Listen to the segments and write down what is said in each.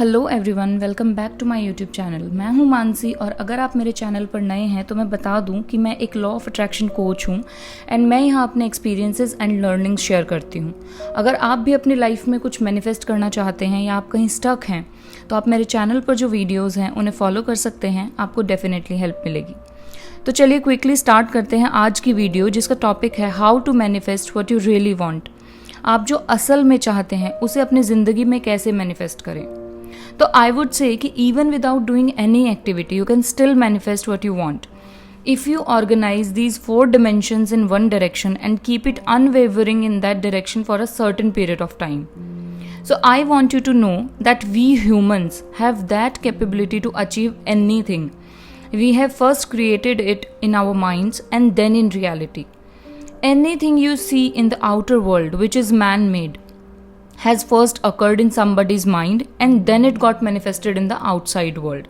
Hello everyone, welcome back to my YouTube channel. मैं हूं मानसी और अगर आप मेरे चैनल पर नए हैं तो मैं बता दूं कि मैं एक लॉ ऑफ अट्रैक्शन कोच हूं एंड मैं यहां अपने एक्सपीरियंसेस एंड लर्निंग्स शेयर करती हूं। अगर आप भी अपनी लाइफ में कुछ मैनिफेस्ट करना चाहते हैं या आप कहीं स्टक हैं तो आप मेरे चैनल पर जो वीडियोज़ हैं उन्हें फॉलो कर सकते हैं, आपको डेफिनेटली हेल्प मिलेगी। तो चलिए क्विकली स्टार्ट करते हैं आज की वीडियो, जिसका टॉपिक है how to manifest what you really want. आप जो असल में चाहते हैं उसे अपनी ज़िंदगी में कैसे मैनिफेस्ट करें। तो आई वुड से कि even without doing any activity you can still manifest what you want if you organize these 4 dimensions in one direction and keep it unwavering in that direction for a certain period of time. So I want you to know that we humans have that capability to achieve anything. We have first created it in our minds and then in reality. Anything you see in the outer world which is man-made has first occurred in somebody's mind and then it got manifested in the outside world.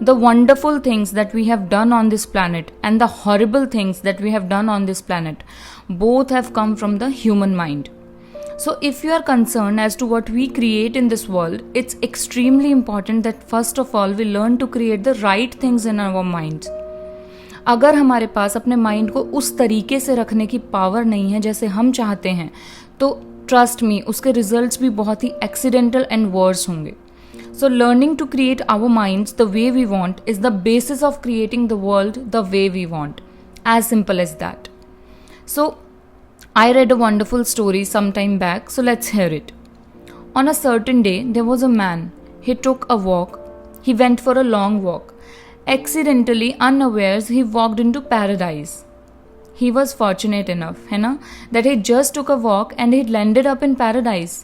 The wonderful things that we have done on this planet and the horrible things that we have done on this planet both have come from the human mind. So if you are concerned as to what we create in this world, it's extremely important that first of all we learn to create the right things in our minds. अगर हमारे पास अपने mind को उस तरीके से रखने की power नहीं है जैसे हम चाहते हैं, तो ट्रस्ट मी उसके रिजल्ट्स भी बहुत ही एक्सीडेंटल एंड वर्स होंगे. So learning to create our minds the way we want is the basis of creating the world the way we want. As simple as that. So I read a wonderful story some time back, so let's hear it. On a certain day, there was a man. He took a walk. He went for a long walk. Accidentally, unawares, he walked into paradise. He was fortunate enough, है ना, that he just took a walk and he landed up in paradise.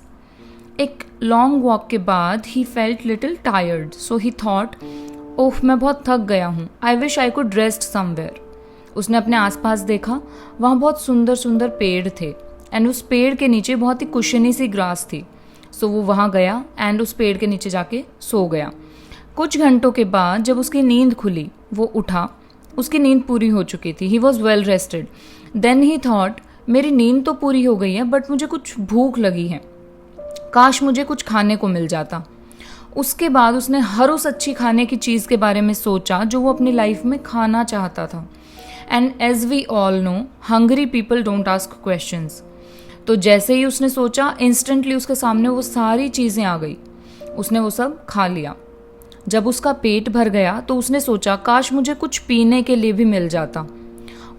एक long walk के बाद ही felt little tired, so he thought, oh मैं बहुत थक गया हूँ, I wish I could rest somewhere. उसने अपने आसपास देखा, वहाँ बहुत सुंदर सुंदर पेड़ थे एंड उस पेड़ के नीचे बहुत ही कुशनी सी ग्रास थी. सो वो वहाँ गया एंड उस पेड़ के नीचे जाके सो गया. कुछ घंटों के बाद जब उसकी नींद खुली, वो उठा, उसकी नींद पूरी हो चुकी थी. He was well rested. Then he thought, मेरी नींद तो पूरी हो गई है बट मुझे कुछ भूख लगी है, काश मुझे कुछ खाने को मिल जाता. उसके बाद उसने हर उस अच्छी खाने की चीज़ के बारे में सोचा जो वो अपनी लाइफ में खाना चाहता था. And as we all know, hungry people don't ask questions. तो जैसे ही उसने सोचा, इंस्टेंटली उसके सामने वो सारी चीज़ें आ गई. उसने वो सब खा लिया. जब उसका पेट भर गया तो उसने सोचा, काश मुझे कुछ पीने के लिए भी मिल जाता.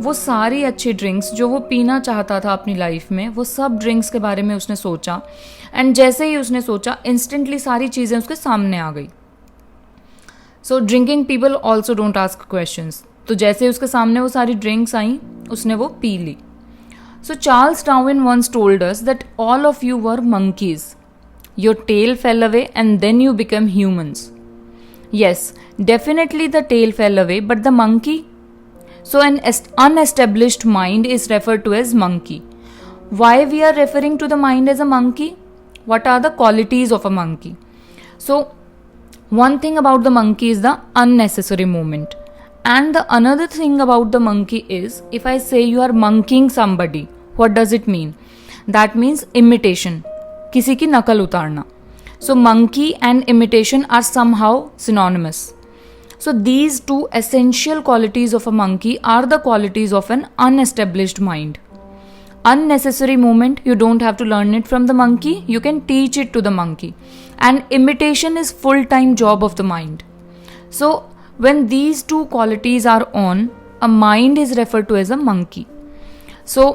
वो सारी अच्छी ड्रिंक्स जो वो पीना चाहता था अपनी लाइफ में, वो सब ड्रिंक्स के बारे में उसने सोचा. एंड जैसे ही उसने सोचा, इंस्टेंटली सारी चीज़ें उसके सामने आ गई. सो drinking people also don't ask questions. तो जैसे ही उसके सामने वो सारी ड्रिंक्स आई, उसने वो पी ली. So Charles Darwin once told us that all of you were monkeys. Your tail fell away and then you become humans. Yes, definitely the tail fell away, but the monkey? So an unestablished mind is referred to as monkey. Why we are referring to the mind as a monkey? What are the qualities of a monkey? So one thing about the monkey is the unnecessary movement. And the another thing about the monkey is, if I say you are monkeying somebody, what does it mean? That means imitation. किसी की नकल उतारना. So monkey and imitation are somehow synonymous. So these two essential qualities of a monkey are the qualities of an unestablished mind. Unnecessary movement, you don't have to learn it from the monkey, you can teach it to the monkey. And imitation is full-time job of the mind. So when these two qualities are on, a mind is referred to as a monkey. So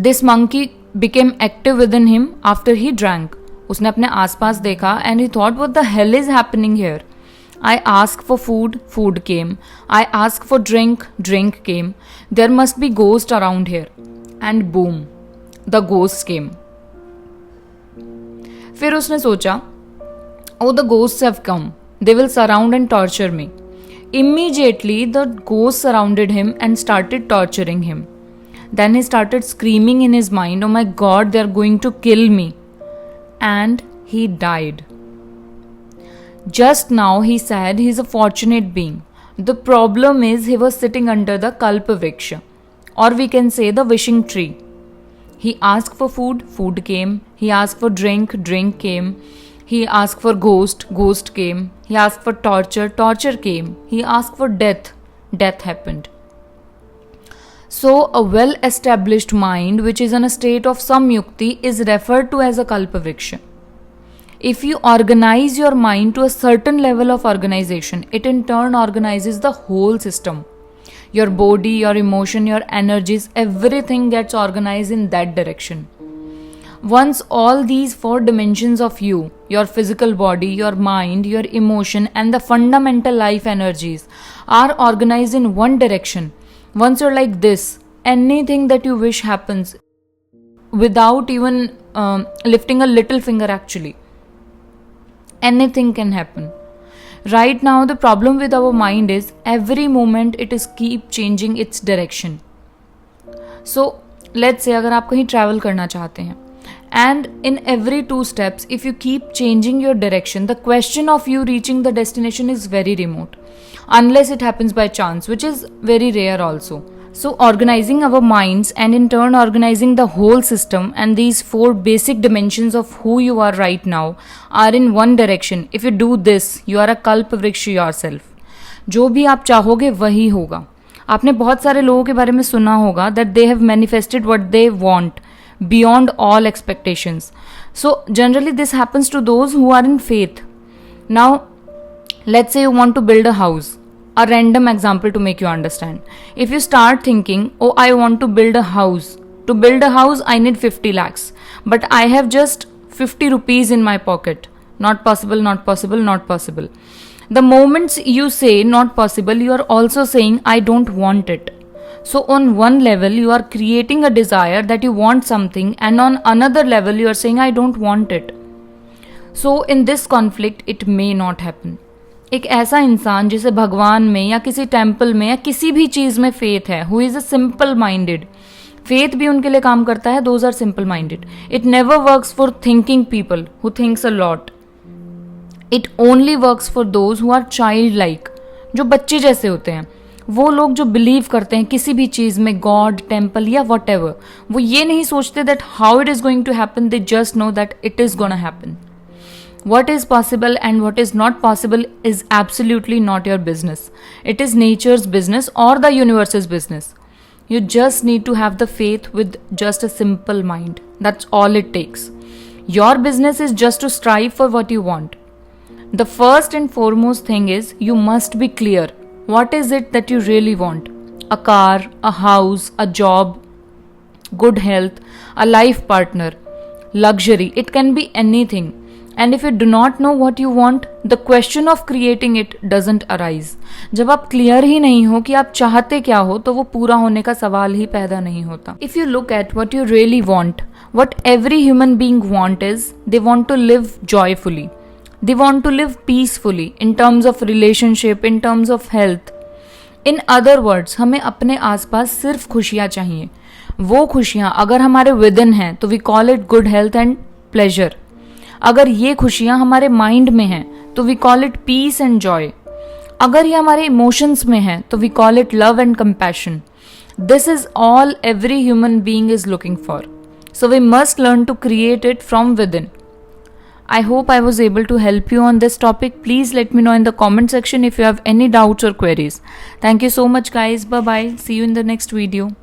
this monkey became active within him after he drank. उसने अपने आसपास देखा and he thought, what the hell is happening here. I ask for food, food came. I ask for drink, drink came. There must be ghost around here. And boom, the ghost came. फिर उसने सोचा, oh the ghost have come, they will surround and torture me. Immediately the ghost surrounded him and started torturing him. Then he started screaming in his mind, oh my god, they are going to kill me. And he died. Just now he said he is a fortunate being. The problem is he was sitting under the kalpavriksha, or we can say the wishing tree. He asked for food, food came. He asked for drink, drink came. He asked for ghost, ghost came. He asked for torture, torture came. He asked for death, death happened. So, a well established mind which is in a state of samyukti is referred to as a kalpavriksha. If you organize your mind to a certain level of organization, it in turn organizes the whole system. Your body, your emotion, your energies, everything gets organized in that direction. Once all these 4 dimensions of you, your physical body, your mind, your emotion, and the fundamental life energies are organized in one direction, once you're like this, anything that you wish happens without even lifting a little finger actually. Anything can happen. Right now, the problem with our mind is every moment it is keep changing its direction. So, let's say अगर आप कहीं travel करना चाहते हैं, and in every 2 steps, if you keep changing your direction, the question of you reaching the destination is very remote, unless it happens by chance, which is very rare also. So, organizing our minds and in turn organizing the whole system and these 4 basic dimensions of who you are right now are in one direction. If you do this, you are a kalpavriksha yourself. जो भी आप चाहोगे वही होगा. आपने बहुत सारे लोगों के बारे में सुना होगा that they have manifested what they want beyond all expectations. So generally this happens to those who are in faith. Now, let's say you want to build a house. A random example to make you understand. If you start thinking, oh, I want to build a house. To build a house, I need 50 lakhs. But I have just 50 rupees in my pocket. Not possible, not possible, not possible. The moments you say not possible, you are also saying, I don't want it. So on one level, you are creating a desire that you want something, and on another level, you are saying, I don't want it. So in this conflict, it may not happen. एक ऐसा इंसान जिसे भगवान में या किसी temple में या किसी भी चीज में फेथ है, who is a simple minded, faith भी उनके लिए काम करता है. Those are simple minded. It never works for thinking people who thinks a lot. It only works for those who are child like, जो बच्चे जैसे होते हैं. वो लोग जो बिलीव करते हैं किसी भी चीज में, गॉड, टेम्पल या वट एवर, वो ये नहीं सोचते that how it is going to happen. They just know that it is gonna happen. What is possible and what is not possible is absolutely not your business. It is nature's business or the universe's business. You just need to have the faith with just a simple mind. That's all it takes. Your business is just to strive for what you want. The first and foremost thing is you must be clear. What is it that you really want? A car, a house, a job, good health, a life partner, luxury. It can be anything. And if you do not know what you want, the question of creating it doesn't arise. जब आप clear ही नहीं हो कि आप चाहते क्या हो, तो वो पूरा होने का सवाल ही पैदा नहीं होता. If you look at what you really want, what every human being want is, they want to live joyfully. They want to live peacefully in terms of relationship, in terms of health. In other words, हमें अपने आसपास सिर्फ खुशियाँ चाहिए. वो खुशियाँ अगर हमारे within हैं, तो we call it good health and pleasure. अगर ये खुशियाँ हमारे माइंड में हैं तो we call it peace and joy. अगर ये हमारे इमोशंस में है तो we call it love and compassion. This is all every human being is looking for. So we must learn to create it from within. I hope I was able to help you on this topic. Please let me know in the comment section if you have any doubts or queries. Thank you so much guys. Bye bye. See you in the next video.